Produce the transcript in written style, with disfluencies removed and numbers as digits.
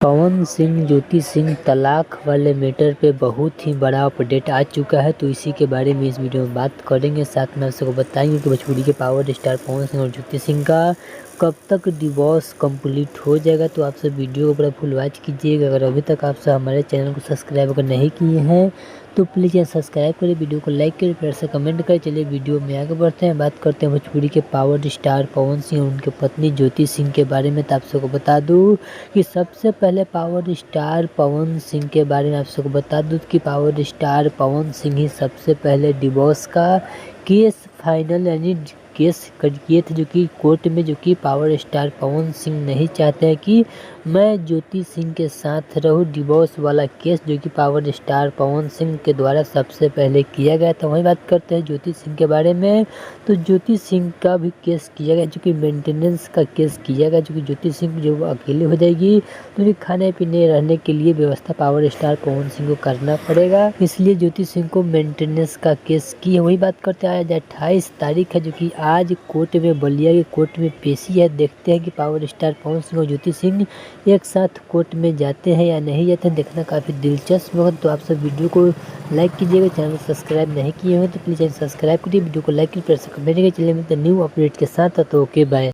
पवन सिंह ज्योति सिंह तलाक वाले मैटर पे बहुत ही बड़ा अपडेट आ चुका है, तो इसी के बारे में इस वीडियो में बात करेंगे। साथ में आप सबको बताएंगे कि भोजपुरी के पावर स्टार पवन सिंह और ज्योति सिंह का कब तक डिवोर्स कंप्लीट हो जाएगा। तो आप सब वीडियो को पूरा फुल वॉच कीजिएगा। अगर अभी तक आप सब हमारे चैनल को सब्सक्राइब अगर नहीं किए हैं तो प्लीज़ यहाँ सब्सक्राइब करें, वीडियो को लाइक करें, प्यार से कमेंट करें। चलिए वीडियो में आगे बढ़ते हैं, बात करते हैं भोजपुरी के पावर स्टार पवन सिंह और उनके पत्नी ज्योति सिंह के बारे में। तो आप सबको बता दूँ कि सबसे पहले पावर स्टार पवन सिंह के बारे में आप सबको बता दूं कि पावर स्टार पवन सिंह ही सबसे पहले डिवोर्स का केस फाइनल यानी केस किए थे, जो कि कोर्ट में, जो कि पावर स्टार पवन सिंह नहीं चाहते हैं कि मैं ज्योति सिंह के साथ रहूं। डिवोर्स वाला केस जो कि पावर स्टार पवन सिंह के द्वारा सबसे पहले किया गया था। वही बात करते हैं ज्योति सिंह के बारे में। तो ज्योति सिंह का भी केस किया गया, जो कि मेंटेनेंस का केस किया गया, जो कि ज्योति सिंह जो अकेले हो जाएगी तो उन्हें खाने पीने रहने के लिए व्यवस्था पावर स्टार पवन सिंह को करना पड़ेगा, इसलिए ज्योति सिंह को मेंटेनेंस का केस की है। वही बात करते हैं आज 28 तारीख है, जो कि आज कोर्ट में, बलिया के कोर्ट में पेशी है। देखते हैं कि पावर स्टार पवन सिंह और ज्योति सिंह एक साथ कोर्ट में जाते हैं या नहीं जाते हैं, देखना काफ़ी दिलचस्प होगा। तो आप सब वीडियो को लाइक कीजिएगा, चैनल को सब्सक्राइब नहीं किए हैं तो प्लीज़ चैनल सब्सक्राइब करिए, वीडियो को लाइक करिए, प्यार से कमेंट करिए। चलिए मिलते हैं न्यू अपडेट के साथ, तो ओके बाय।